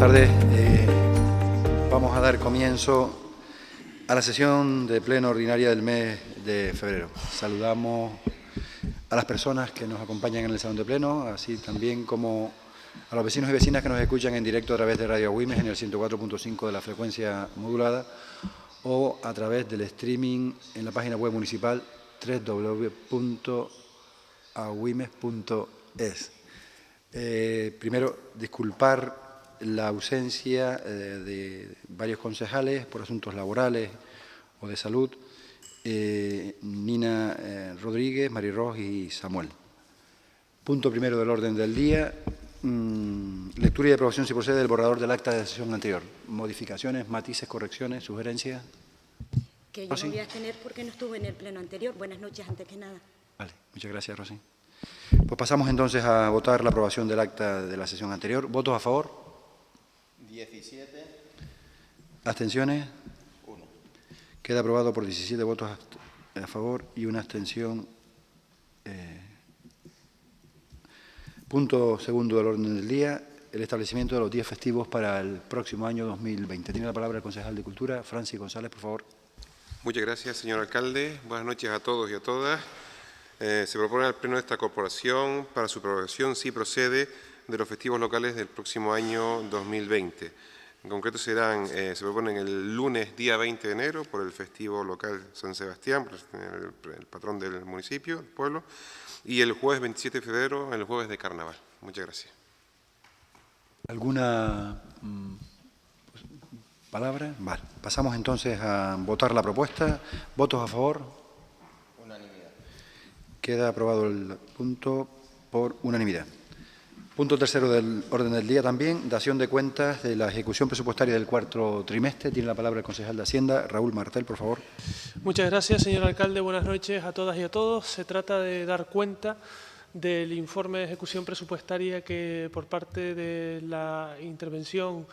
tardes. Vamos a dar comienzo a la sesión de pleno ordinaria del mes de febrero. Saludamos a las personas que nos acompañan en el salón de pleno, así también como a los vecinos y vecinas que nos escuchan en directo a través de Radio Agüimes en el 104.5 de la frecuencia modulada o a través del streaming en la página web municipal www.agüimes.es. Primero, disculpar la ausencia de varios concejales por asuntos laborales o de salud, Nina Rodríguez, Marirós y Samuel. Punto primero del orden del día, lectura y aprobación, si procede, del borrador del acta de la sesión anterior. Modificaciones, matices, correcciones, sugerencias. Que yo me voy a abstener porque no estuve en el pleno anterior. Buenas noches, antes que nada. Vale, muchas gracias, Rosy. Pues pasamos entonces a votar la aprobación del acta de la sesión anterior. ¿Votos a favor? 17. ¿Abstenciones? 1. Queda aprobado por 17 votos a favor y una abstención. Punto segundo del orden del día, el establecimiento de los días festivos para el próximo año 2020. Tiene la palabra el concejal de Cultura, Francis González, por favor. Muchas gracias, señor alcalde. Buenas noches a todos y a todas. Se propone al Pleno de esta corporación para su aprobación, si procede, de los festivos locales del próximo año 2020. En concreto se proponen el lunes día 20 de enero por el festivo local San Sebastián, el patrón del municipio, del pueblo, y el jueves 27 de febrero, el jueves de carnaval. Muchas gracias. ¿Alguna palabra? Vale. Pasamos entonces a votar la propuesta. ¿Votos a favor? Unanimidad. Queda aprobado el punto por unanimidad. Punto tercero del orden del día también, dación de cuentas de la ejecución presupuestaria del cuarto trimestre. Tiene la palabra el concejal de Hacienda, Raúl Martel, por favor. Muchas gracias, señor alcalde. Buenas noches a todas y a todos. Se trata de dar cuenta del informe de ejecución presupuestaria que por parte de la intervención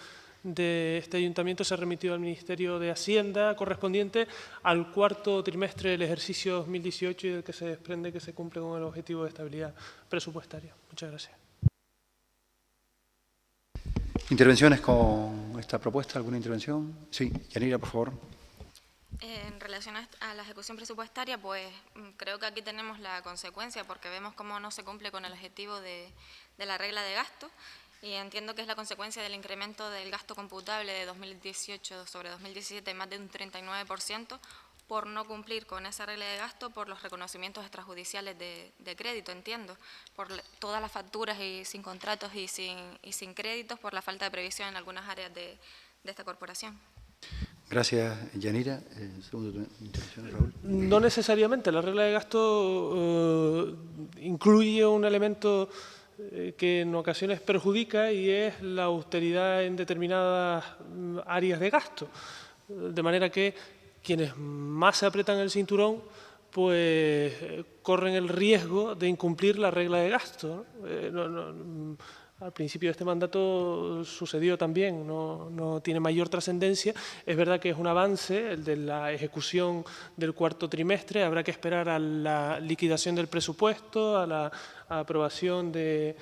de este ayuntamiento se ha remitido al Ministerio de Hacienda correspondiente al cuarto trimestre del ejercicio 2018 y del que se desprende que se cumple con el objetivo de estabilidad presupuestaria. Muchas gracias. ¿Intervenciones con esta propuesta? ¿Alguna intervención? Sí, Yanira, por favor. En relación a la ejecución presupuestaria, pues creo que aquí tenemos la consecuencia porque vemos cómo no se cumple con el objetivo de la regla de gasto y entiendo que es la consecuencia del incremento del gasto computable de 2018 sobre 2017 más de un 39%, por no cumplir con esa regla de gasto, por los reconocimientos extrajudiciales de crédito, entiendo, por todas las facturas y sin contratos y sin créditos, por la falta de previsión en algunas áreas de esta corporación. Gracias, Yanira. Segunda intervención, Raúl. No necesariamente. La regla de gasto incluye un elemento que en ocasiones perjudica y es la austeridad en determinadas áreas de gasto. De manera que quienes más se apretan el cinturón, pues corren el riesgo de incumplir la regla de gasto, ¿no? Al principio de este mandato sucedió también, no tiene mayor trascendencia. Es verdad que es un avance el de la ejecución del cuarto trimestre. Habrá que esperar a la liquidación del presupuesto, a la aprobación del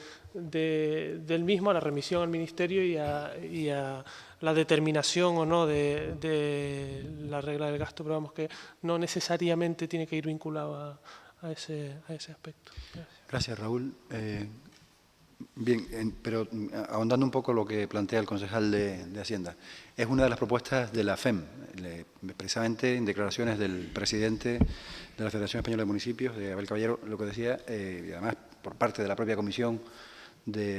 mismo, a la remisión al Ministerio y a la determinación o no de la regla del gasto, pero vamos que no necesariamente tiene que ir vinculado a ese aspecto. Gracias, Raúl. Bien, pero ahondando un poco lo que plantea el concejal de Hacienda, es una de las propuestas de la FEM, precisamente en declaraciones del presidente de la Federación Española de Municipios, de Abel Caballero, lo que decía, y además por parte de la propia Comisión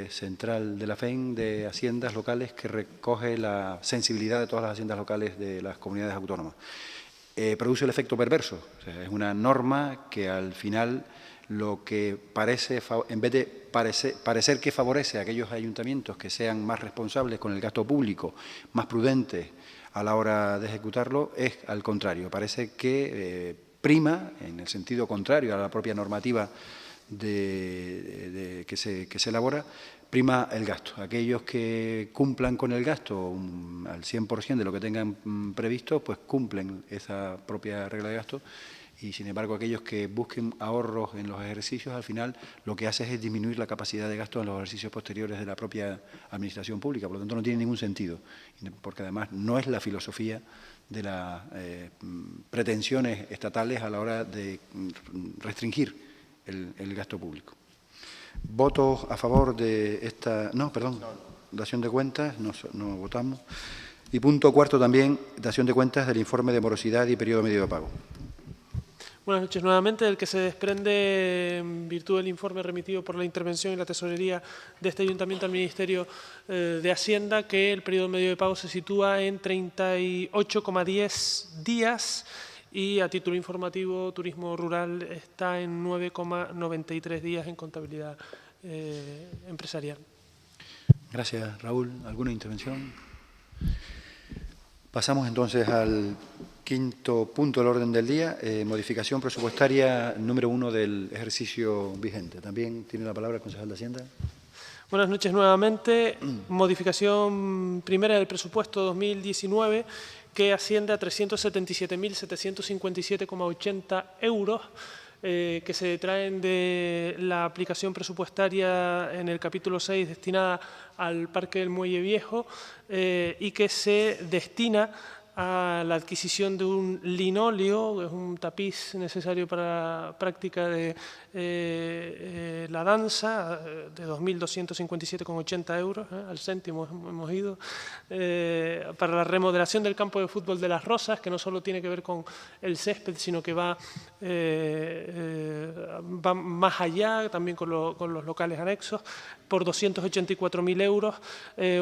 Central de la FEM de Haciendas Locales, que recoge la sensibilidad de todas las haciendas locales de las comunidades autónomas. Produce el efecto perverso, o sea, es una norma que al final lo que parece, en vez de parecer que favorece a aquellos ayuntamientos que sean más responsables con el gasto público, más prudentes a la hora de ejecutarlo, es al contrario. Parece que prima, en el sentido contrario a la propia normativa que se elabora, prima el gasto. Aquellos que cumplan con el gasto al 100% de lo que tengan previsto, pues cumplen esa propia regla de gasto y sin embargo aquellos que busquen ahorros en los ejercicios, al final lo que hace es disminuir la capacidad de gasto en los ejercicios posteriores de la propia administración pública. Por lo tanto, no tiene ningún sentido, porque además no es la filosofía de las pretensiones estatales a la hora de restringir el gasto público. ¿Votos a favor de esta...? No, perdón, dación de cuentas, no votamos. Y punto cuarto también, dación de cuentas del informe de morosidad y periodo medio de pago. Buenas noches nuevamente. Del que se desprende, en virtud del informe remitido por la Intervención y la Tesorería de este Ayuntamiento al Ministerio de Hacienda, que el periodo medio de pago se sitúa en 38,10 días y a título informativo Turismo Rural está en 9,93 días en contabilidad empresarial. Gracias, Raúl. ¿Alguna intervención? Pasamos entonces al quinto punto del orden del día, modificación presupuestaria número 1 del ejercicio vigente. También tiene la palabra el concejal de Hacienda. Buenas noches nuevamente. Modificación primera del presupuesto 2019 que asciende a 377.757,80 euros que se detraen de la aplicación presupuestaria en el capítulo 6 destinada al Parque del Muelle Viejo y que se destina a la adquisición de un linóleo, que es un tapiz necesario para la práctica de la danza, de 2.257,80 euros, al céntimo hemos ido, para la remodelación del campo de fútbol de Las Rosas, que no solo tiene que ver con el césped, sino que va más allá, también con los locales anexos, por 284.000 euros,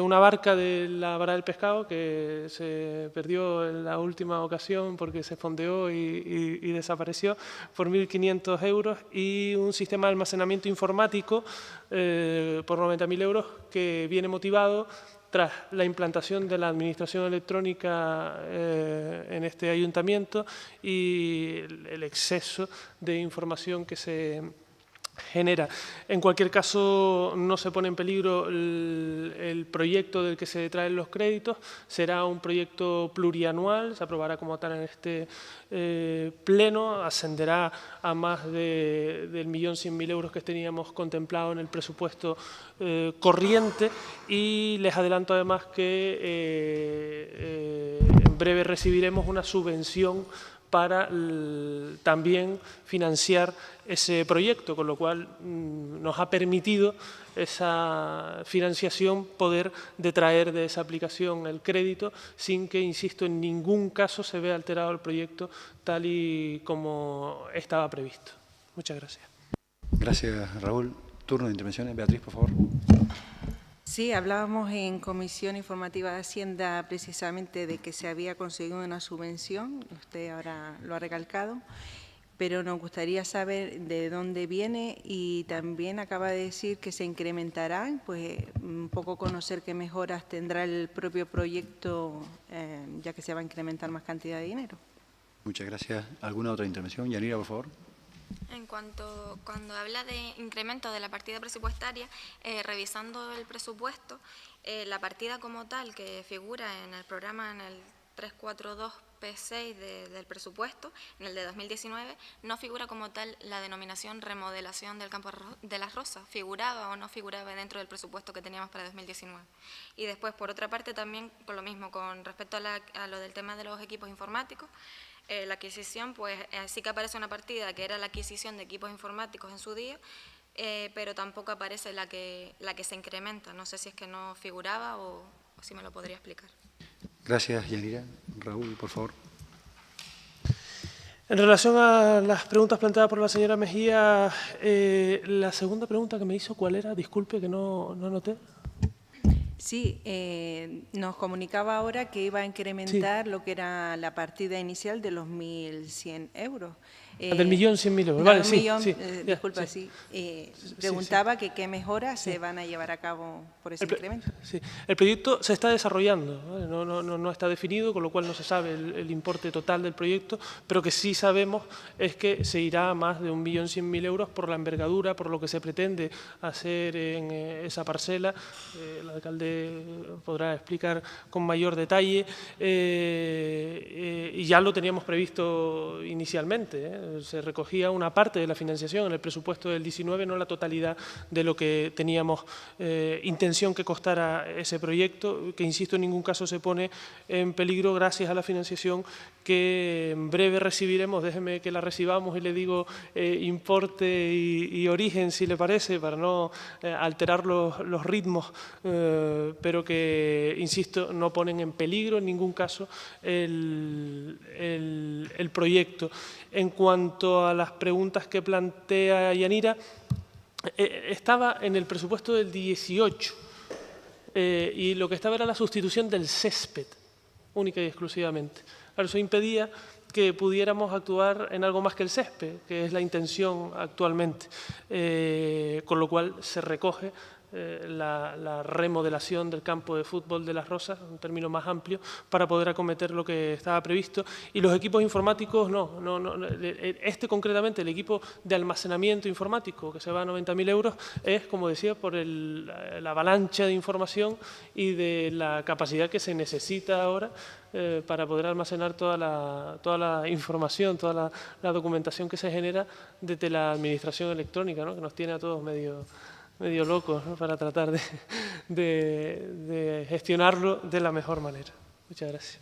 una barca de la Vara del Pescado que se perdió en la última ocasión porque se fondeó y desapareció, por 1.500 euros, y un sistema de almacenamiento informático por 90.000 euros que viene motivado tras la implantación de la administración electrónica en este ayuntamiento y el exceso de información que se genera. En cualquier caso, no se pone en peligro el proyecto del que se detraen los créditos. Será un proyecto plurianual, se aprobará como tal en este pleno, ascenderá a más del 1.100.000 euros que teníamos contemplado en el presupuesto corriente, y les adelanto además que en breve recibiremos una subvención para también financiar ese proyecto, con lo cual nos ha permitido esa financiación poder detraer de esa aplicación el crédito sin que, insisto, en ningún caso se vea alterado el proyecto tal y como estaba previsto. Muchas gracias. Gracias, Raúl. Turno de intervenciones. Beatriz, por favor. Sí, hablábamos en Comisión Informativa de Hacienda precisamente de que se había conseguido una subvención, usted ahora lo ha recalcado, pero nos gustaría saber de dónde viene, y también acaba de decir que se incrementarán, pues un poco conocer qué mejoras tendrá el propio proyecto, ya que se va a incrementar más cantidad de dinero. Muchas gracias. ¿Alguna otra intervención? Yanira, por favor. Cuando habla de incremento de la partida presupuestaria, revisando el presupuesto, la partida como tal que figura en el programa, en el 342P6 del presupuesto, en el de 2019, no figura como tal la denominación remodelación del campo de Las Rosas, figuraba o no figuraba dentro del presupuesto que teníamos para 2019. Y después, por otra parte, también con lo mismo, con respecto a lo del tema de los equipos informáticos, la adquisición, pues sí que aparece una partida que era la adquisición de equipos informáticos en su día, pero tampoco aparece la que se incrementa. No sé si es que no figuraba o si me lo podría explicar. Gracias, Yanira. Raúl, por favor. En relación a las preguntas planteadas por la señora Mejía, la segunda pregunta que me hizo, ¿cuál era? Disculpe, que no noté. Sí, nos comunicaba ahora que iba a incrementar lo que era la partida inicial de los 1.100 euros. Del 1.100.000 euros, no, vale, disculpa, sí. Preguntaba que qué mejoras se van a llevar a cabo por ese incremento. Sí, el proyecto se está desarrollando, ¿vale? No está definido, con lo cual no se sabe el importe total del proyecto, pero que sí sabemos es que se irá a más de 1.100.000 euros por la envergadura, por lo que se pretende hacer en esa parcela. El alcalde podrá explicar con mayor detalle, y ya lo teníamos previsto inicialmente, Se recogía una parte de la financiación en el presupuesto del 19, no la totalidad de lo que teníamos intención que costara ese proyecto, que, insisto, en ningún caso se pone en peligro gracias a la financiación que en breve recibiremos. Déjeme que la recibamos y le digo importe y origen, si le parece, para no alterar los ritmos, pero que, insisto, no ponen en peligro en ningún caso el proyecto. En cuanto a las preguntas que plantea Yanira, estaba en el presupuesto del 18 y lo que estaba era la sustitución del césped, única y exclusivamente. Claro, eso impedía que pudiéramos actuar en algo más que el césped, que es la intención actualmente, con lo cual se recoge la remodelación del campo de fútbol de Las Rozas, un término más amplio, para poder acometer lo que estaba previsto. Y los equipos informáticos, este concretamente, el equipo de almacenamiento informático, que se va a 90.000 euros, es, como decía, por la avalancha de información y de la capacidad que se necesita ahora para poder almacenar toda la información, toda la documentación que se genera desde la administración electrónica, ¿no?, que nos tiene a todos medio locos, ¿no?, para tratar de gestionarlo de la mejor manera. Muchas gracias.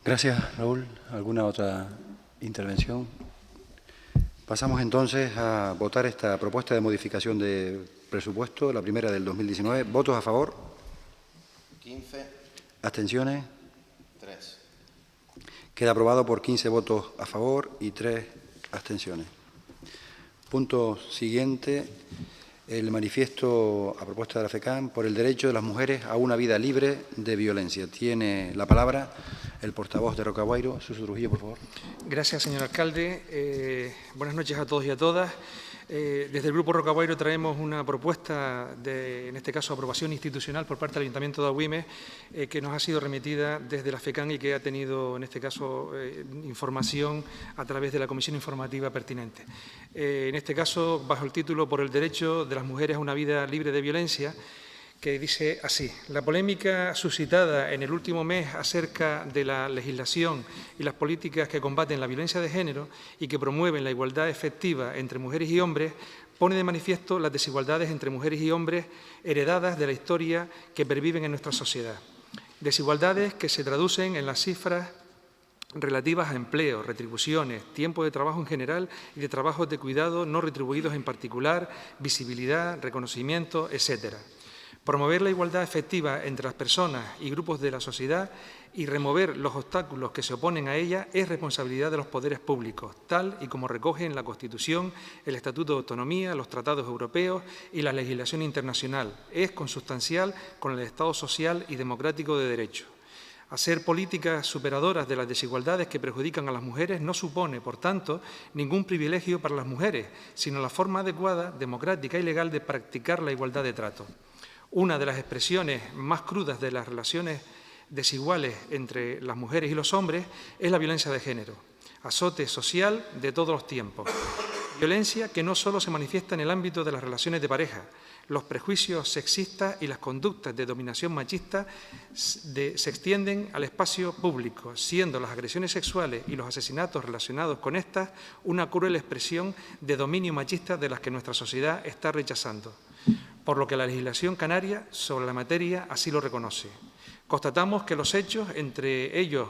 Gracias, Raúl. ¿Alguna otra intervención? Pasamos entonces a votar esta propuesta de modificación de presupuesto, la primera del 2019. ¿Votos a favor? 15. ¿Abstenciones? 3. Queda aprobado por 15 votos a favor y 3 abstenciones. Punto siguiente. El manifiesto a propuesta de la FECAM por el derecho de las mujeres a una vida libre de violencia. Tiene la palabra el portavoz de Rocaguairo, Suso Trujillo, por favor. Gracias, señor alcalde. Buenas noches a todos y a todas. Desde el Grupo Rocaguairo traemos una propuesta de, en este caso, aprobación institucional por parte del Ayuntamiento de Agüimes, que nos ha sido remitida desde la FECAM y que ha tenido, en este caso, información a través de la comisión informativa pertinente. En este caso, bajo el título Por el derecho de las mujeres a una vida libre de violencia, que dice así: la polémica suscitada en el último mes acerca de la legislación y las políticas que combaten la violencia de género y que promueven la igualdad efectiva entre mujeres y hombres pone de manifiesto las desigualdades entre mujeres y hombres heredadas de la historia que perviven en nuestra sociedad. Desigualdades que se traducen en las cifras relativas a empleo, retribuciones, tiempo de trabajo en general y de trabajos de cuidado no retribuidos en particular, visibilidad, reconocimiento, etcétera. Promover la igualdad efectiva entre las personas y grupos de la sociedad y remover los obstáculos que se oponen a ella es responsabilidad de los poderes públicos, tal y como recoge en la Constitución, el Estatuto de Autonomía, los tratados europeos y la legislación internacional. Es consustancial con el Estado social y democrático de derecho. Hacer políticas superadoras de las desigualdades que perjudican a las mujeres no supone, por tanto, ningún privilegio para las mujeres, sino la forma adecuada, democrática y legal de practicar la igualdad de trato. Una de las expresiones más crudas de las relaciones desiguales entre las mujeres y los hombres es la violencia de género, azote social de todos los tiempos. Violencia que no solo se manifiesta en el ámbito de las relaciones de pareja. Los prejuicios sexistas y las conductas de dominación machista se extienden al espacio público, siendo las agresiones sexuales y los asesinatos relacionados con estas una cruel expresión de dominio machista de las que nuestra sociedad está rechazando, por lo que la legislación canaria sobre la materia así lo reconoce. Constatamos que los hechos, entre ellos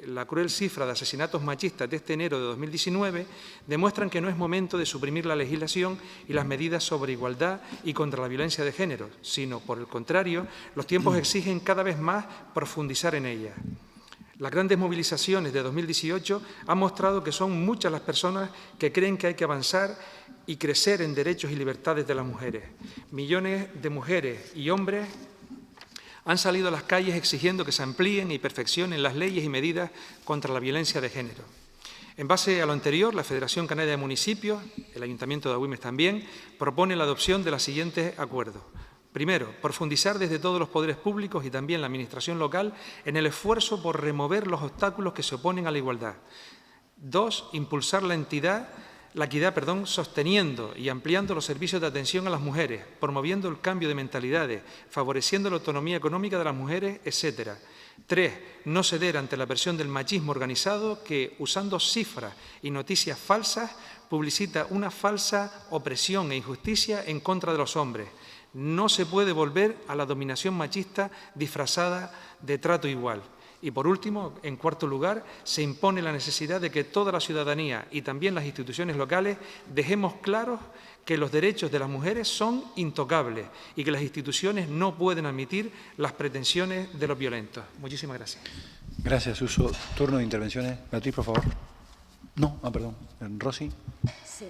la cruel cifra de asesinatos machistas de este enero de 2019, demuestran que no es momento de suprimir la legislación y las medidas sobre igualdad y contra la violencia de género, sino, por el contrario, los tiempos exigen cada vez más profundizar en ella. Las grandes movilizaciones de 2018 han mostrado que son muchas las personas que creen que hay que avanzar y crecer en derechos y libertades de las mujeres. Millones de mujeres y hombres han salido a las calles exigiendo que se amplíen y perfeccionen las leyes y medidas contra la violencia de género. En base a lo anterior, la Federación Canaria de Municipios, el Ayuntamiento de Agüimes también, propone la adopción de los siguientes acuerdos. Primero, profundizar desde todos los poderes públicos y también la Administración local en el esfuerzo por remover los obstáculos que se oponen a la igualdad. Dos, impulsar la entidad sosteniendo y ampliando los servicios de atención a las mujeres, promoviendo el cambio de mentalidades, favoreciendo la autonomía económica de las mujeres, etc. 3. No ceder ante la presión del machismo organizado que, usando cifras y noticias falsas, publicita una falsa opresión e injusticia en contra de los hombres. No se puede volver a la dominación machista disfrazada de trato igual. Y, por último, en cuarto lugar, se impone la necesidad de que toda la ciudadanía y también las instituciones locales dejemos claros que los derechos de las mujeres son intocables y que las instituciones no pueden admitir las pretensiones de los violentos. Muchísimas gracias. Gracias, Suso. Turno de intervenciones. Beatriz, por favor. No, perdón. Rosy. Sí.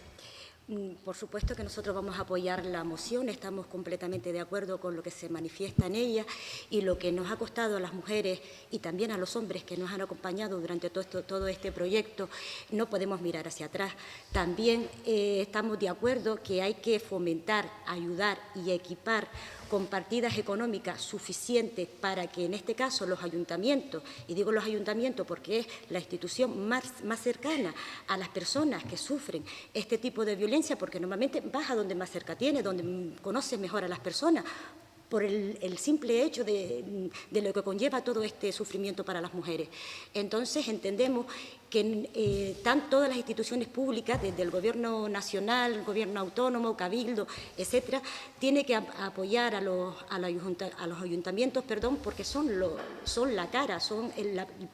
Por supuesto que nosotros vamos a apoyar la moción, estamos completamente de acuerdo con lo que se manifiesta en ella y lo que nos ha costado a las mujeres y también a los hombres que nos han acompañado durante todo este proyecto, no podemos mirar hacia atrás. También estamos de acuerdo que hay que fomentar, ayudar y equipar con partidas económicas suficientes para que en este caso los ayuntamientos, y digo los ayuntamientos porque es la institución más cercana a las personas que sufren este tipo de violencia, porque normalmente vas a donde más cerca tienes, donde conoces mejor a las personas, por el simple hecho de lo que conlleva todo este sufrimiento para las mujeres. Entonces, entendemos que están todas las instituciones públicas, desde el Gobierno nacional, el Gobierno autónomo, Cabildo, etcétera, tiene que apoyar a los ayuntamientos, porque son la cara, son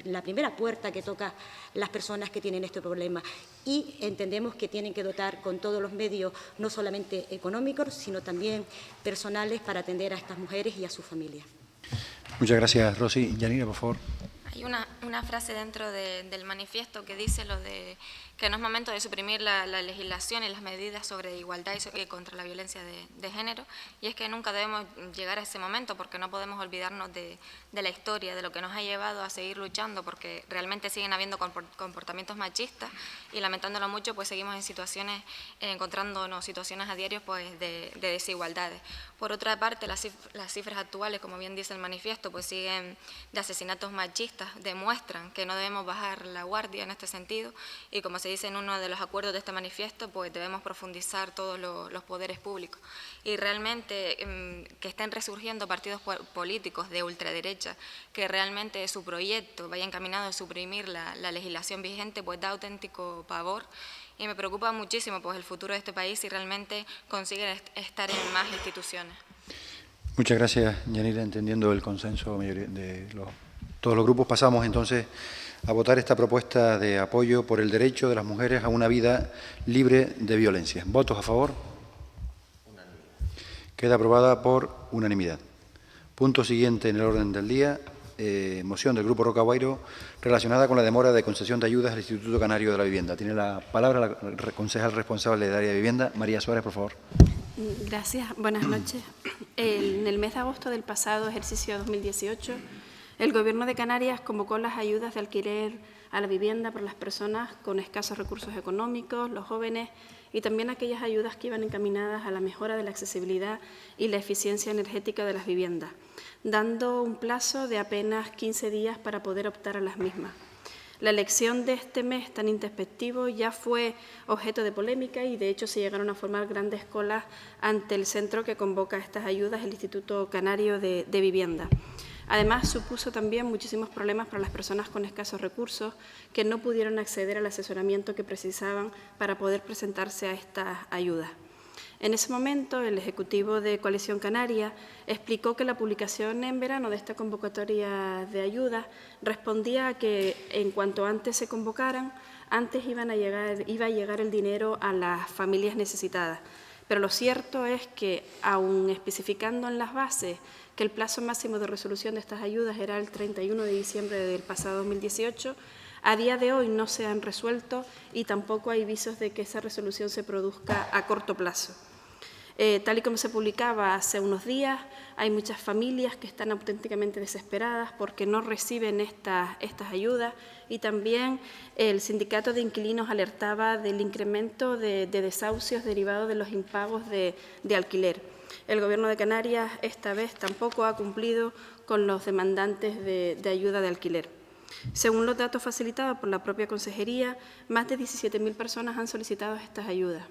la primera puerta que toca las personas que tienen este problema. Y entendemos que tienen que dotar con todos los medios, no solamente económicos, sino también personales para atender a estas mujeres y a sus familias. Muchas gracias, Rosy. Yanira, por favor. Hay una frase dentro del manifiesto que dice lo de que no es momento de suprimir la legislación y las medidas sobre igualdad y contra la violencia de género, y es que nunca debemos llegar a ese momento porque no podemos olvidarnos de la historia, de lo que nos ha llevado a seguir luchando, porque realmente siguen habiendo comportamientos machistas y lamentándolo mucho pues seguimos en situaciones, encontrándonos situaciones a diario pues de desigualdades. Por otra parte, las cifras actuales, como bien dice el manifiesto, pues siguen de asesinatos machistas, demuestran que no debemos bajar la guardia en este sentido y como se dice en uno de los acuerdos de este manifiesto, pues debemos profundizar todos los poderes públicos y realmente que estén resurgiendo partidos políticos de ultraderecha, que realmente su proyecto vaya encaminado a suprimir la legislación vigente, pues da auténtico pavor. Y me preocupa muchísimo pues, el futuro de este país si realmente consiguen estar en más instituciones. Muchas gracias, Yanira. Entendiendo el consenso de todos los grupos, pasamos entonces a votar esta propuesta de apoyo por el derecho de las mujeres a una vida libre de violencia. ¿Votos a favor? Unanimidad. Queda aprobada por unanimidad. Punto siguiente en el orden del día. Moción del Grupo Roca Guairo relacionada con la demora de concesión de ayudas al Instituto Canario de la Vivienda. Tiene la palabra la concejal responsable del área de vivienda, María Suárez, por favor. Gracias, buenas noches. En el mes de agosto del pasado ejercicio 2018, el Gobierno de Canarias convocó las ayudas de alquiler a la vivienda para las personas con escasos recursos económicos, los jóvenes y también aquellas ayudas que iban encaminadas a la mejora de la accesibilidad y la eficiencia energética de las viviendas, dando un plazo de apenas 15 días para poder optar a las mismas. La elección de este mes tan introspectivo ya fue objeto de polémica y de hecho se llegaron a formar grandes colas ante el centro que convoca estas ayudas, el Instituto Canario de Vivienda. Además, supuso también muchísimos problemas para las personas con escasos recursos que no pudieron acceder al asesoramiento que precisaban para poder presentarse a estas ayudas. En ese momento, el Ejecutivo de Coalición Canaria explicó que la publicación en verano de esta convocatoria de ayudas respondía a que, en cuanto antes se convocaran, antes iba a llegar el dinero a las familias necesitadas. Pero lo cierto es que, aun especificando en las bases que el plazo máximo de resolución de estas ayudas era el 31 de diciembre del pasado 2018, a día de hoy no se han resuelto y tampoco hay visos de que esa resolución se produzca a corto plazo. Tal y como se publicaba hace unos días, hay muchas familias que están auténticamente desesperadas porque no reciben estas ayudas y también el sindicato de inquilinos alertaba del incremento de desahucios derivados de los impagos de alquiler. El Gobierno de Canarias esta vez tampoco ha cumplido con los demandantes de ayuda de alquiler. Según los datos facilitados por la propia Consejería, más de 17.000 personas han solicitado estas ayudas.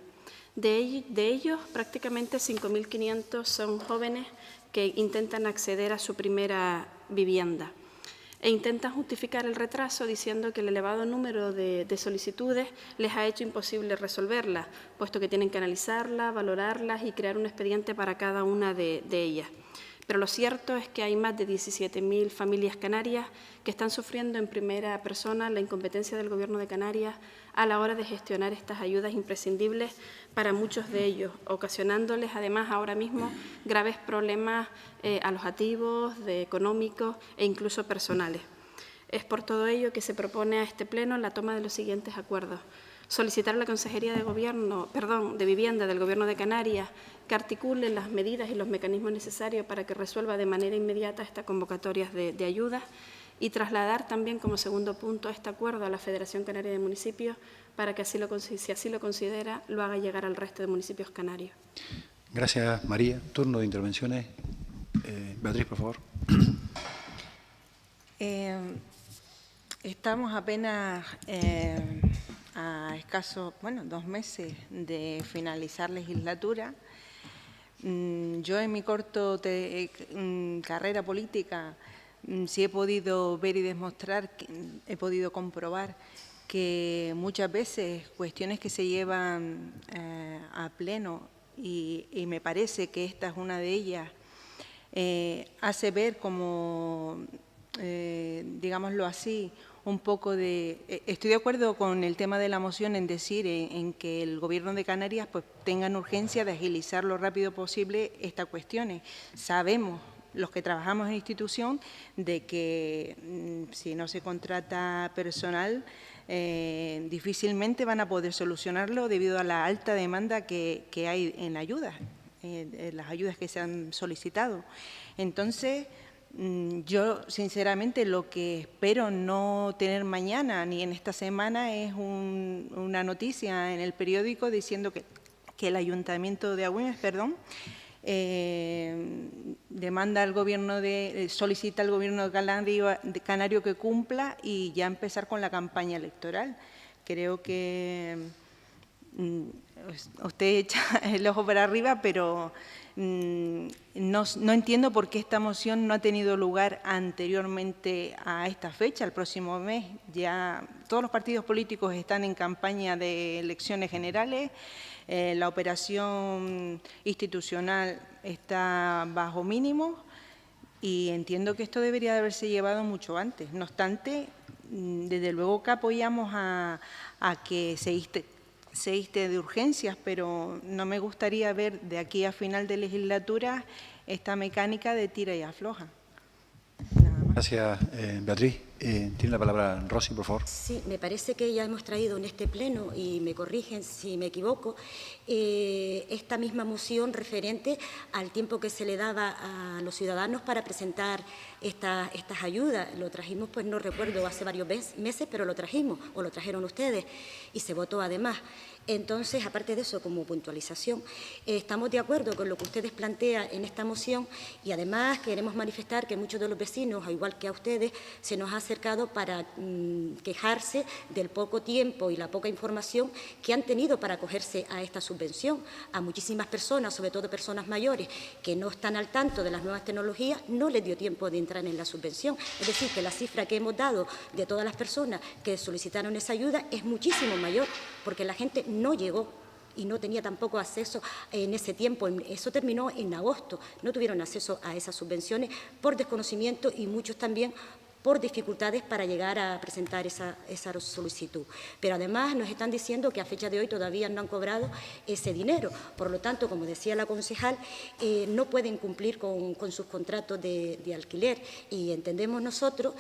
De ellos, prácticamente 5.500 son jóvenes que intentan acceder a su primera vivienda e intentan justificar el retraso diciendo que el elevado número de solicitudes les ha hecho imposible resolverlas, puesto que tienen que analizarlas, valorarlas y crear un expediente para cada una de ellas. Pero lo cierto es que hay más de 17.000 familias canarias que están sufriendo en primera persona la incompetencia del Gobierno de Canarias a la hora de gestionar estas ayudas imprescindibles para muchos de ellos, ocasionándoles además ahora mismo graves problemas alojativos, económicos e incluso personales. Es por todo ello que se propone a este Pleno la toma de los siguientes acuerdos. Solicitar a la Consejería de Vivienda del Gobierno de Canarias que articule las medidas y los mecanismos necesarios para que resuelva de manera inmediata estas convocatorias de ayudas y trasladar también como segundo punto este acuerdo a la Federación Canaria de Municipios para que, si así lo considera, lo haga llegar al resto de municipios canarios. Gracias, María. Turno de intervenciones. Beatriz, por favor. Estamos apenas a escasos, 2 meses de finalizar legislatura. Yo en mi corta carrera política sí he podido ver y demostrar, he podido comprobar que muchas veces cuestiones que se llevan a pleno, y me parece que esta es una de ellas, hace ver como, digámoslo así, un poco de... Estoy de acuerdo con el tema de la moción en decir en que el Gobierno de Canarias pues tengan urgencia de agilizar lo rápido posible estas cuestiones. Sabemos, los que trabajamos en institución, de que si no se contrata personal, difícilmente van a poder solucionarlo debido a la alta demanda que hay en ayudas, las ayudas que se han solicitado. Entonces, yo, sinceramente, lo que espero no tener mañana ni en esta semana es una noticia en el periódico diciendo que el Ayuntamiento de Agüimes, demanda al Gobierno solicita al Gobierno de Canario que cumpla y ya empezar con la campaña electoral. Creo que usted echa el ojo para arriba, pero no entiendo por qué esta moción no ha tenido lugar anteriormente a esta fecha, el próximo mes. Ya todos los partidos políticos están en campaña de elecciones generales, la operación institucional está bajo mínimos y entiendo que esto debería de haberse llevado mucho antes. No obstante, desde luego que apoyamos a que se inste de urgencias, pero no me gustaría ver de aquí a final de legislatura esta mecánica de tira y afloja. Nada más. Gracias, Beatriz. Tiene la palabra Rosy, por favor. Sí, me parece que ya hemos traído en este pleno, y me corrigen si me equivoco, esta misma moción referente al tiempo que se le daba a los ciudadanos para presentar estas ayudas. Lo trajimos, pues no recuerdo, hace varios meses, pero lo trajimos, o lo trajeron ustedes, y se votó además. Entonces, aparte de eso, como puntualización, estamos de acuerdo con lo que ustedes plantean en esta moción y además queremos manifestar que muchos de los vecinos, al igual que a ustedes, se nos ha acercado para quejarse del poco tiempo y la poca información que han tenido para acogerse a esta subvención. A muchísimas personas, sobre todo personas mayores, que no están al tanto de las nuevas tecnologías, no les dio tiempo de entrar en la subvención. Es decir, que la cifra que hemos dado de todas las personas que solicitaron esa ayuda es muchísimo mayor, porque la gente no llegó y no tenía tampoco acceso en ese tiempo. Eso terminó en agosto. No tuvieron acceso a esas subvenciones por desconocimiento y muchos también por dificultades para llegar a presentar esa solicitud. Pero además nos están diciendo que a fecha de hoy todavía no han cobrado ese dinero. Por lo tanto, como decía la concejal, no pueden cumplir con sus contratos de alquiler. Y entendemos nosotros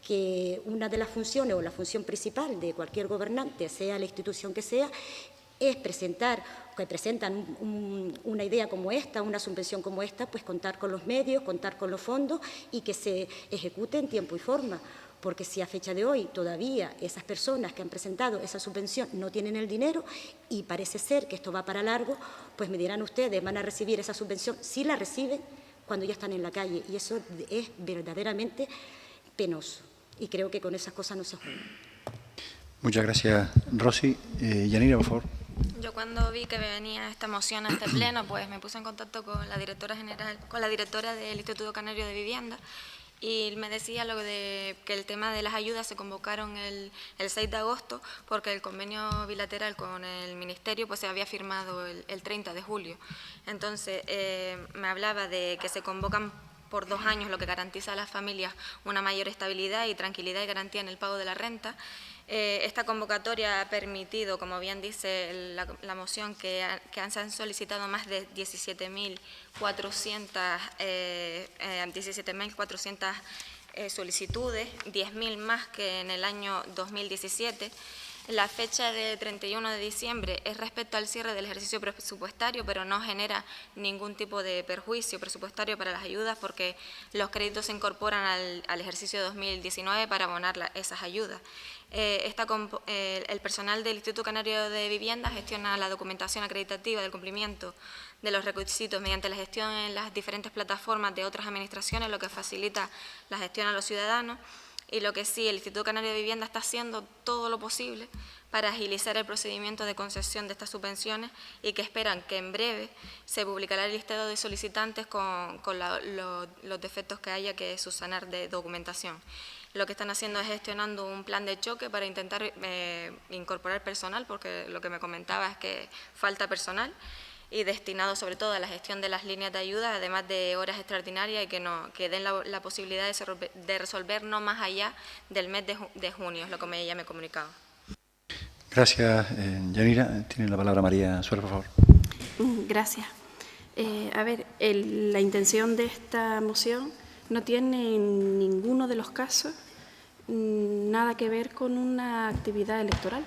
que una de las funciones o la función principal de cualquier gobernante, sea la institución que sea, es presentan una idea como esta, una subvención como esta, pues contar con los medios, contar con los fondos y que se ejecute en tiempo y forma. Porque si a fecha de hoy todavía esas personas que han presentado esa subvención no tienen el dinero y parece ser que esto va para largo, pues me dirán ustedes, van a recibir esa subvención, si la reciben, cuando ya están en la calle. Y eso es verdaderamente penoso. Y creo que con esas cosas no se juega. Muchas gracias, Rosy. Yanira, por favor. Yo cuando vi que venía esta moción a este pleno, pues me puse en contacto con la directora general, con la directora del Instituto Canario de Vivienda, y me decía lo de que el tema de las ayudas se convocaron el 6 de agosto porque el convenio bilateral con el Ministerio pues se había firmado el 30 de julio. Entonces me hablaba de que se convocan por 2 años, lo que garantiza a las familias una mayor estabilidad y tranquilidad y garantía en el pago de la renta. Esta convocatoria ha permitido, como bien dice la moción, que se han solicitado más de 17.400 solicitudes, 10.000 más que en el año 2017. La fecha de 31 de diciembre es respecto al cierre del ejercicio presupuestario, pero no genera ningún tipo de perjuicio presupuestario para las ayudas porque los créditos se incorporan al ejercicio 2019 para abonar esas ayudas. El personal del Instituto Canario de Vivienda gestiona la documentación acreditativa del cumplimiento de los requisitos mediante la gestión en las diferentes plataformas de otras administraciones, lo que facilita la gestión a los ciudadanos. Y lo que sí, el Instituto Canario de Vivienda está haciendo todo lo posible para agilizar el procedimiento de concesión de estas subvenciones y que esperan que en breve se publicará el listado de solicitantes con los defectos que haya que subsanar de documentación. Lo que están haciendo es gestionando un plan de choque para intentar incorporar personal, porque lo que me comentaba es que falta personal, y destinado sobre todo a la gestión de las líneas de ayuda, además de horas extraordinarias y que den la posibilidad de resolver no más allá del mes de junio, es lo que ella me comunicaba. Gracias, Yanira. Tiene la palabra María Suárez, por favor. Gracias. La intención de esta moción no tiene en ninguno de los casos nada que ver con una actividad electoral.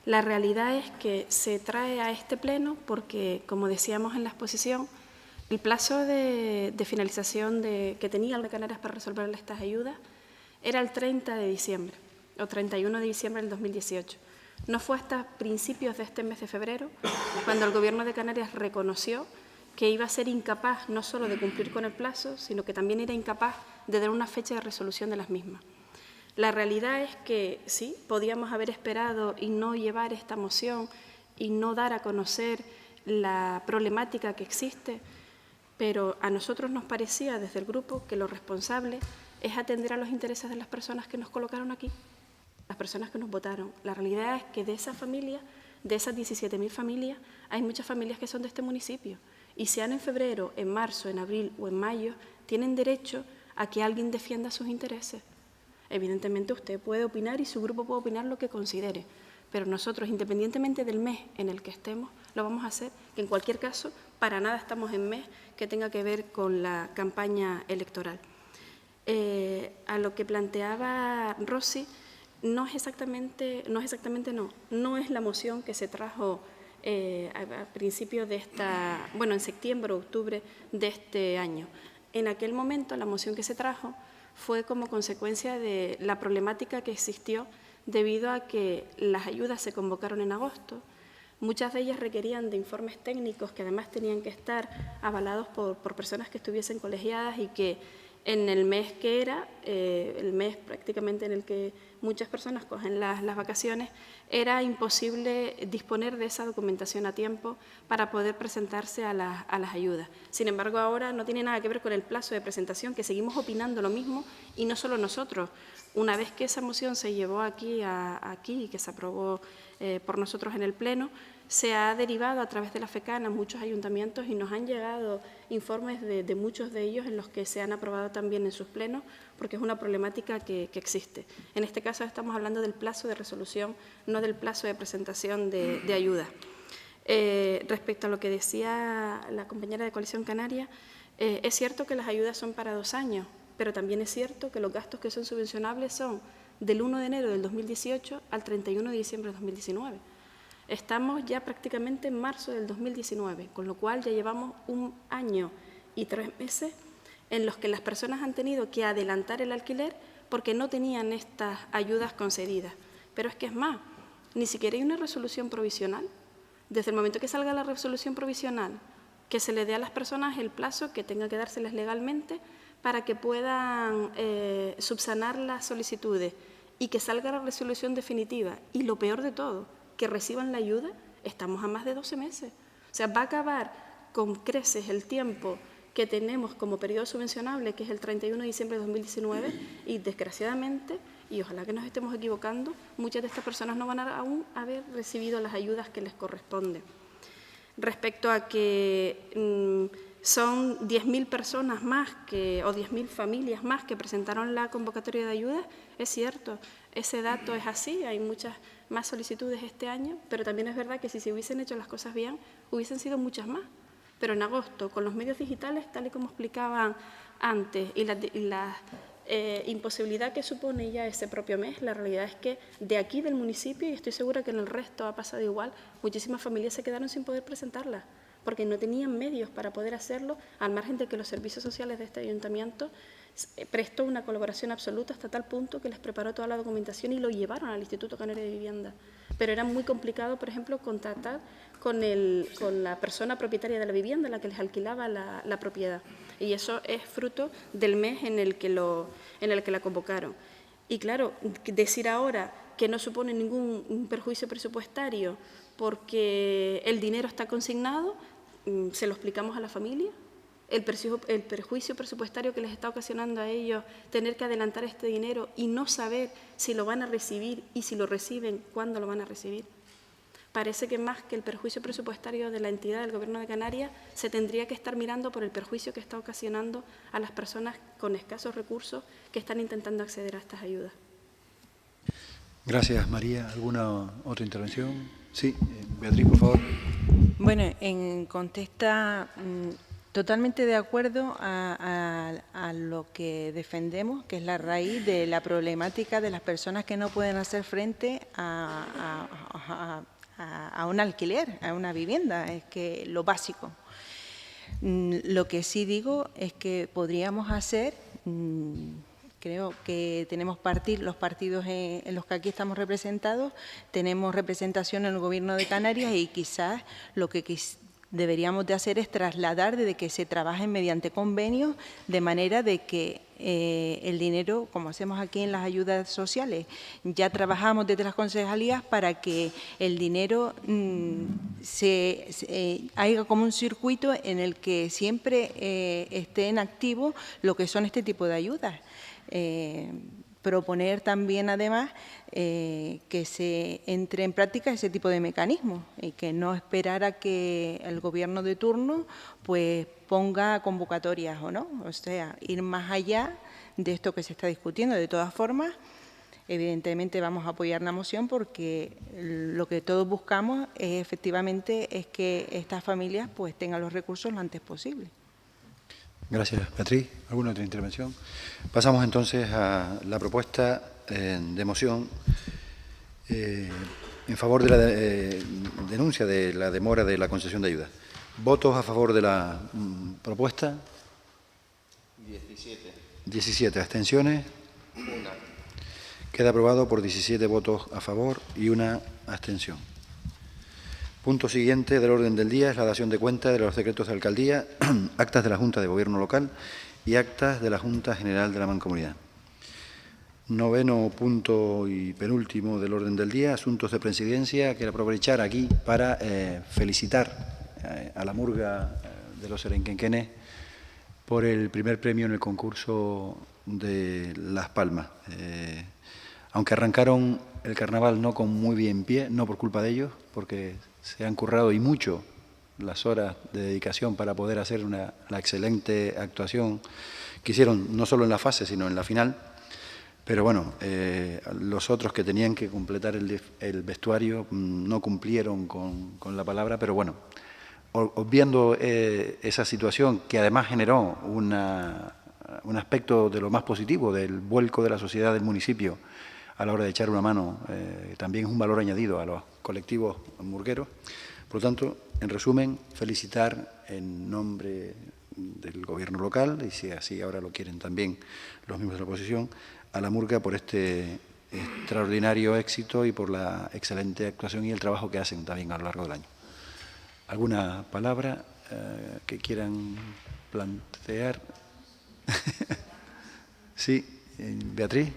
La realidad es que se trae a este pleno porque, como decíamos en la exposición, el plazo de finalización que tenía el de Canarias para resolver estas ayudas era el 30 de diciembre o 31 de diciembre del 2018. No fue hasta principios de este mes de febrero cuando el Gobierno de Canarias reconoció que iba a ser incapaz no solo de cumplir con el plazo, sino que también era incapaz de dar una fecha de resolución de las mismas. La realidad es que sí, podíamos haber esperado y no llevar esta moción y no dar a conocer la problemática que existe, pero a nosotros nos parecía desde el grupo que lo responsable es atender a los intereses de las personas que nos colocaron aquí, las personas que nos votaron. La realidad es que de esas familias, de esas 17.000 familias, hay muchas familias que son de este municipio y sean en febrero, en marzo, en abril o en mayo, tienen derecho a que alguien defienda sus intereses. Evidentemente usted puede opinar y su grupo puede opinar lo que considere, pero nosotros, independientemente del mes en el que estemos, lo vamos a hacer, que en cualquier caso, para nada estamos en mes que tenga que ver con la campaña electoral. A lo que planteaba Rosy, no es la moción que se trajo a principios de en septiembre o octubre de este año. En aquel momento la moción que se trajo fue como consecuencia de la problemática que existió debido a que las ayudas se convocaron en agosto. Muchas de ellas requerían de informes técnicos que además tenían que estar avalados por personas que estuviesen colegiadas y que en el mes que era, el mes prácticamente en el que muchas personas cogen las vacaciones, era imposible disponer de esa documentación a tiempo para poder presentarse a las ayudas. Sin embargo, ahora no tiene nada que ver con el plazo de presentación, que seguimos opinando lo mismo, y no solo nosotros. Una vez que esa moción se llevó aquí y que se aprobó por nosotros en el Pleno, se ha derivado a través de la FECAN a muchos ayuntamientos y nos han llegado informes de muchos de ellos en los que se han aprobado también en sus plenos, porque es una problemática que existe. En este caso estamos hablando del plazo de resolución, no del plazo de presentación de ayuda. Respecto a lo que decía la compañera de Coalición Canaria, es cierto que las ayudas son para 2 años, pero también es cierto que los gastos que son subvencionables son del 1 de enero del 2018 al 31 de diciembre del 2019. Estamos ya prácticamente en marzo del 2019, con lo cual ya llevamos 1 año y 3 meses en los que las personas han tenido que adelantar el alquiler porque no tenían estas ayudas concedidas. Pero es que es más, ni siquiera hay una resolución provisional. Desde el momento que salga la resolución provisional, que se le dé a las personas el plazo que tenga que dárseles legalmente para que puedan subsanar las solicitudes y que salga la resolución definitiva, y lo peor de todo, que reciban la ayuda, estamos a más de 12 meses. O sea, va a acabar con creces el tiempo que tenemos como periodo subvencionable, que es el 31 de diciembre de 2019, y desgraciadamente, y ojalá que nos estemos equivocando, muchas de estas personas no van a aún haber recibido las ayudas que les corresponden. Respecto a que son 10.000 personas más o 10.000 familias más que presentaron la convocatoria de ayudas, es cierto, ese dato es así, hay muchas más solicitudes este año, pero también es verdad que si se hubiesen hecho las cosas bien, hubiesen sido muchas más. Pero en agosto, con los medios digitales, tal y como explicaban antes, y la imposibilidad que supone ya ese propio mes, la realidad es que de aquí del municipio, y estoy segura que en el resto ha pasado igual, muchísimas familias se quedaron sin poder presentarlas, porque no tenían medios para poder hacerlo, al margen de que los servicios sociales de este ayuntamiento prestó una colaboración absoluta hasta tal punto que les preparó toda la documentación y lo llevaron al Instituto Canario de Vivienda. Pero era muy complicado, por ejemplo, contactar con la persona propietaria de la vivienda, la que les alquilaba la propiedad. Y eso es fruto del mes en el que la convocaron. Y claro, decir ahora que no supone ningún perjuicio presupuestario porque el dinero está consignado, se lo explicamos a la familia. El perjuicio presupuestario que les está ocasionando a ellos tener que adelantar este dinero y no saber si lo van a recibir y si lo reciben, cuándo lo van a recibir. Parece que más que el perjuicio presupuestario de la entidad del Gobierno de Canarias, se tendría que estar mirando por el perjuicio que está ocasionando a las personas con escasos recursos que están intentando acceder a estas ayudas. Gracias, María. ¿Alguna otra intervención? Sí, Beatriz, por favor. Bueno, en contesta totalmente de acuerdo a lo que defendemos, que es la raíz de la problemática de las personas que no pueden hacer frente a un alquiler, a una vivienda, es que lo básico. Lo que sí digo es que podríamos hacer, creo que tenemos los partidos en los que aquí estamos representados, tenemos representación en el Gobierno de Canarias y quizás lo que deberíamos de hacer es trasladar desde que se trabajen mediante convenios, de manera de que el dinero, como hacemos aquí en las ayudas sociales, ya trabajamos desde las concejalías para que el dinero haya como un circuito en el que siempre esté en activo lo que son este tipo de ayudas. Proponer también, además, que se entre en práctica ese tipo de mecanismos y que no esperar a que el Gobierno de turno pues ponga convocatorias o no, o sea, ir más allá de esto que se está discutiendo. De todas formas, evidentemente vamos a apoyar la moción porque lo que todos buscamos efectivamente es que estas familias pues tengan los recursos lo antes posible. Gracias, Beatriz. ¿Alguna otra intervención? Pasamos entonces a la propuesta de moción en favor de la denuncia de la demora de la concesión de ayuda. ¿Votos a favor de la propuesta? 17. 17. ¿Abstenciones? 1. Queda aprobado por 17 votos a favor y 1 abstención. Punto siguiente del orden del día es la dación de cuenta de los decretos de alcaldía, actas de la Junta de Gobierno Local y actas de la Junta General de la Mancomunidad. Noveno punto y penúltimo del orden del día, asuntos de presidencia. Quiero aprovechar aquí para felicitar a la Murga de los Serenquenquenes por el primer premio en el concurso de Las Palmas. Aunque arrancaron el carnaval no con muy bien pie, no por culpa de ellos, porque se han currado y mucho las horas de dedicación para poder hacer la excelente actuación que hicieron, no solo en la fase, sino en la final. Pero bueno, los otros que tenían que completar el vestuario no cumplieron con la palabra, pero bueno, obviando esa situación que además generó un aspecto de lo más positivo del vuelco de la sociedad del municipio a la hora de echar una mano, también es un valor añadido a los colectivos murgueros. Por lo tanto, en resumen, felicitar en nombre del Gobierno local, y si así ahora lo quieren también los miembros de la oposición, a la Murga por este extraordinario éxito y por la excelente actuación y el trabajo que hacen también a lo largo del año. ¿Alguna palabra que quieran plantear? Sí, Beatriz.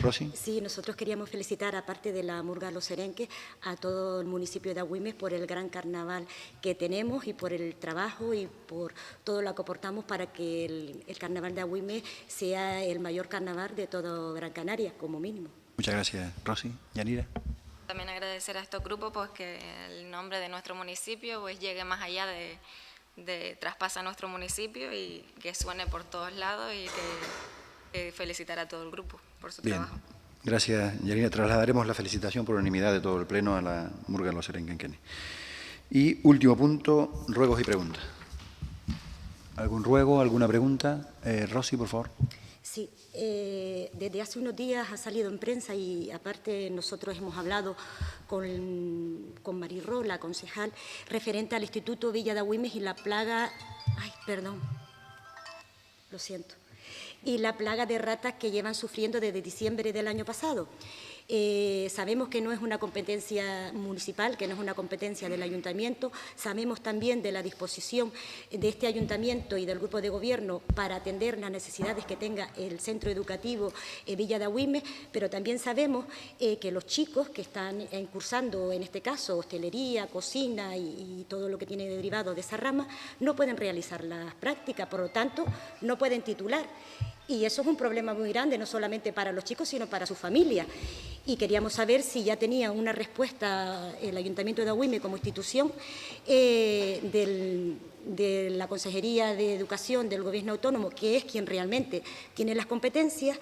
Rosy. Sí, nosotros queríamos felicitar, aparte de la Murga Los Serenques, a todo el municipio de Agüimes por el gran carnaval que tenemos y por el trabajo y por todo lo que aportamos para que el carnaval de Agüimes sea el mayor carnaval de todo Gran Canaria, como mínimo. Muchas gracias, Rosy. Yanira. También agradecer a estos grupos pues, que el nombre de nuestro municipio pues, llegue más allá de traspasa nuestro municipio y que suene por todos lados y que felicitar a todo el grupo por su trabajo. Gracias, Yanira. Trasladaremos la felicitación por unanimidad de todo el Pleno a la Murga Los Serenques. Y último punto, ruegos y preguntas. ¿Algún ruego, alguna pregunta? Rosy, por favor. Sí, desde hace unos días ha salido en prensa y aparte nosotros hemos hablado con Mariró, la concejal, referente al Instituto Villa de Agüimes y la plaga... Ay, perdón, lo siento. Y la plaga de ratas que llevan sufriendo desde diciembre del año pasado. Sabemos que no es una competencia municipal, que no es una competencia del ayuntamiento. Sabemos también de la disposición de este ayuntamiento y del grupo de gobierno para atender las necesidades que tenga el centro educativo Villa de Agüimes, pero también sabemos que los chicos que están cursando, en este caso, hostelería, cocina y todo lo que tiene derivado de esa rama, no pueden realizar las prácticas, por lo tanto, no pueden titular. Y eso es un problema muy grande, no solamente para los chicos, sino para su familia. Y queríamos saber si ya tenía una respuesta el Ayuntamiento de Agüimes como institución de la Consejería de Educación del Gobierno Autónomo, que es quien realmente tiene las competencias.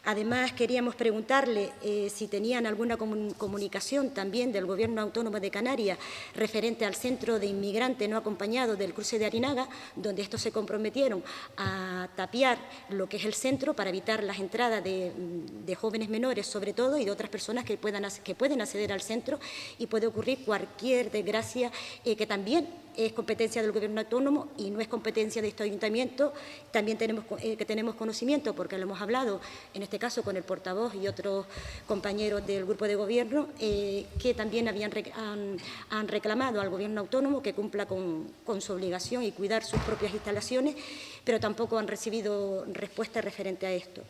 Además, queríamos preguntarle si tenían alguna comunicación también del Gobierno Autónomo de Canarias referente al centro de inmigrantes no acompañados del cruce de Arinaga, donde estos se comprometieron a tapiar lo que es el centro para evitar las entradas de jóvenes menores, sobre todo, y de otras personas que pueden acceder al centro, y puede ocurrir cualquier desgracia que también es competencia del Gobierno Autónomo y no es competencia de este ayuntamiento. También tenemos conocimiento, porque lo hemos hablado, en este caso con el portavoz y otros compañeros del grupo de gobierno, que también han reclamado al Gobierno Autónomo que cumpla con su obligación y cuidar sus propias instalaciones, pero tampoco han recibido respuesta referente a esto.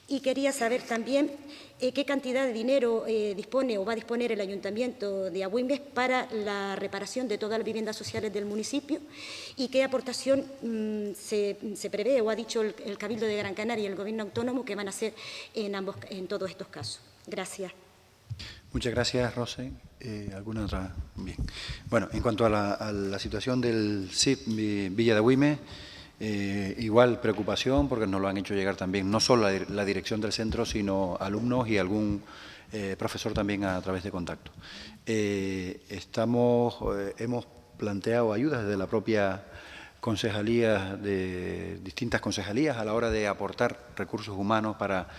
Y quería saber también qué cantidad de dinero dispone o va a disponer el Ayuntamiento de Agüimes para la reparación de todas las viviendas sociales del municipio y qué aportación se prevé o ha dicho el Cabildo de Gran Canaria y el Gobierno Autónomo que van a hacer en todos estos casos. Gracias. Muchas gracias, Rosy. ¿Alguna otra? Bien. Bueno, en cuanto a la situación del CIP Villa de Agüimes, igual preocupación, porque nos lo han hecho llegar también no solo la dirección del centro, sino alumnos y algún profesor también a través de contacto. Hemos planteado ayudas desde la propia concejalía, de distintas concejalías, a la hora de aportar recursos humanos para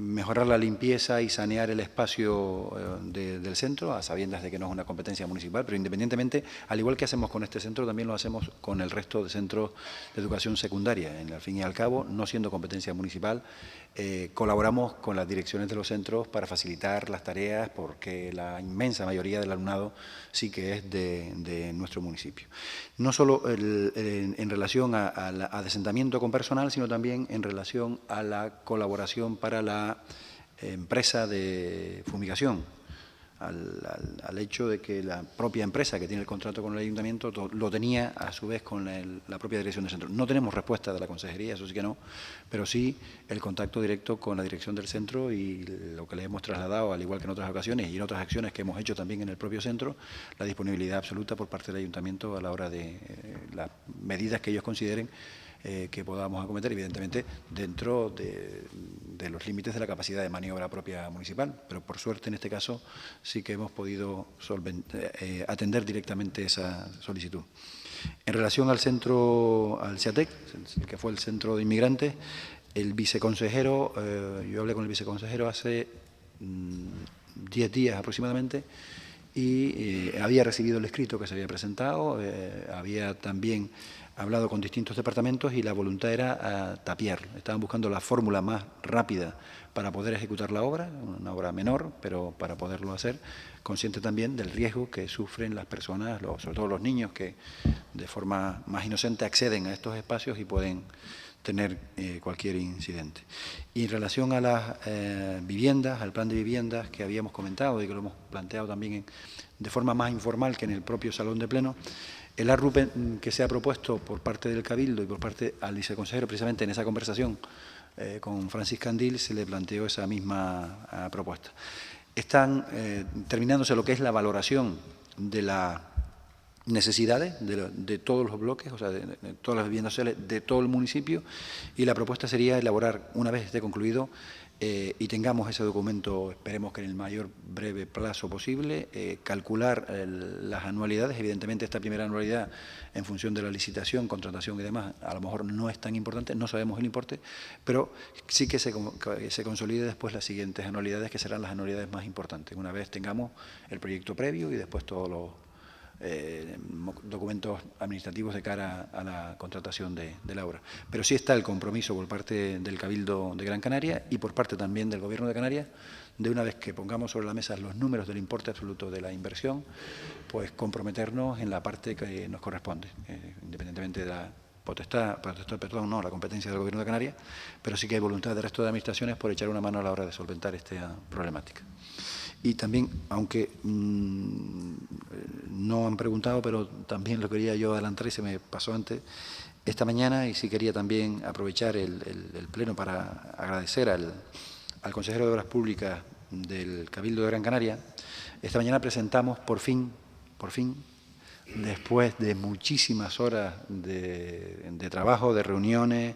mejorar la limpieza y sanear el espacio del centro, a sabiendas de que no es una competencia municipal, pero independientemente, al igual que hacemos con este centro, también lo hacemos con el resto de centros de educación secundaria. Al fin y al cabo, no siendo competencia municipal, colaboramos con las direcciones de los centros para facilitar las tareas, porque la inmensa mayoría del alumnado sí que es de nuestro municipio. No solo en relación a asentamiento con personal, sino también en relación a la colaboración para la empresa de fumigación, al hecho de que la propia empresa que tiene el contrato con el ayuntamiento lo tenía a su vez con la propia dirección del centro. No tenemos respuesta de la consejería, eso sí que no, pero sí el contacto directo con la dirección del centro y lo que le hemos trasladado, al igual que en otras ocasiones y en otras acciones que hemos hecho también en el propio centro, la disponibilidad absoluta por parte del ayuntamiento a la hora de las medidas que ellos consideren que podamos acometer, evidentemente, dentro de los límites de la capacidad de maniobra propia municipal. Pero, por suerte, en este caso, sí que hemos podido atender directamente esa solicitud. En relación al centro, al CEATEC, que fue el centro de inmigrantes, el viceconsejero, yo hablé con el viceconsejero hace 10 días aproximadamente, y había recibido el escrito que se había presentado, había también hablado con distintos departamentos y la voluntad era tapiar. Estaban buscando la fórmula más rápida para poder ejecutar la obra, una obra menor, pero para poderlo hacer, consciente también del riesgo que sufren las personas, sobre todo los niños, que de forma más inocente acceden a estos espacios y pueden tener cualquier incidente. Y en relación a las viviendas, al plan de viviendas que habíamos comentado y que lo hemos planteado también de forma más informal que en el propio salón de pleno, el ARRU que se ha propuesto por parte del Cabildo y por parte al viceconsejero, precisamente en esa conversación con Francis Candil, se le planteó esa misma propuesta. Están terminándose lo que es la valoración de las necesidades de todos los bloques, o sea, de todas las viviendas sociales de todo el municipio, y la propuesta sería elaborar, una vez esté concluido, y tengamos ese documento, esperemos que en el mayor breve plazo posible, calcular las anualidades. Evidentemente, esta primera anualidad, en función de la licitación, contratación y demás, a lo mejor no es tan importante, no sabemos el importe, pero sí que se consolide después las siguientes anualidades, que serán las anualidades más importantes, una vez tengamos el proyecto previo y después todos los documentos administrativos de cara a la contratación de la obra. Pero sí está el compromiso por parte del Cabildo de Gran Canaria y por parte también del Gobierno de Canarias, de una vez que pongamos sobre la mesa los números del importe absoluto de la inversión, pues comprometernos en la parte que nos corresponde, independientemente de la la competencia del Gobierno de Canarias, pero sí que hay voluntad del resto de administraciones por echar una mano a la hora de solventar esta problemática. Y también, aunque no han preguntado, pero también lo quería yo adelantar y se me pasó antes, esta mañana, y sí quería también aprovechar el pleno para agradecer al consejero de Obras Públicas del Cabildo de Gran Canaria. Esta mañana presentamos por fin, después de muchísimas horas de trabajo, de reuniones,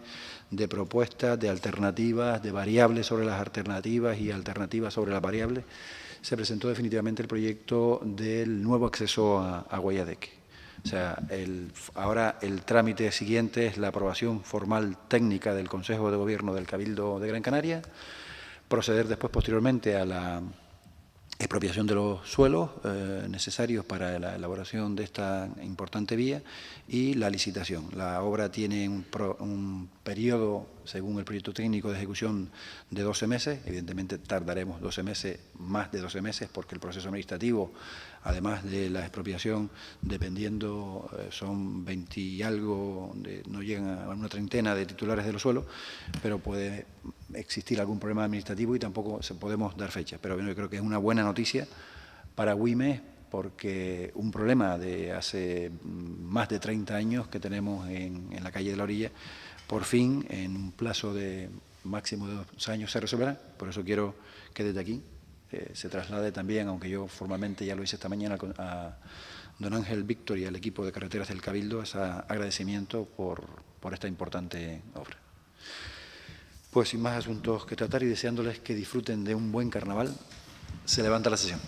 de propuestas, de alternativas, de variables sobre las alternativas y alternativas sobre las variables, se presentó definitivamente el proyecto del nuevo acceso a Guayadeque. O sea, ahora el trámite siguiente es la aprobación formal técnica del Consejo de Gobierno del Cabildo de Gran Canaria, proceder después posteriormente a la expropiación de los suelos necesarios para la elaboración de esta importante vía y la licitación. La obra tiene un periodo, según el proyecto técnico, de ejecución de 12 meses. Evidentemente tardaremos 12 meses, más de 12 meses, porque el proceso administrativo, además de la expropiación, dependiendo, son 20 y algo, no llegan a una treintena de titulares de los suelos, pero puede existir algún problema administrativo y tampoco podemos dar fecha. Pero bueno, yo creo que es una buena noticia para Güímez, porque un problema de hace más de 30 años que tenemos en la calle de la Orilla, por fin, en un plazo de máximo de 2 años, se resolverá. Por eso quiero que desde aquí se traslade también, aunque yo formalmente ya lo hice esta mañana, a don Ángel Víctor y al equipo de Carreteras del Cabildo, ese agradecimiento por esta importante obra. Pues sin más asuntos que tratar y deseándoles que disfruten de un buen carnaval, se levanta la sesión.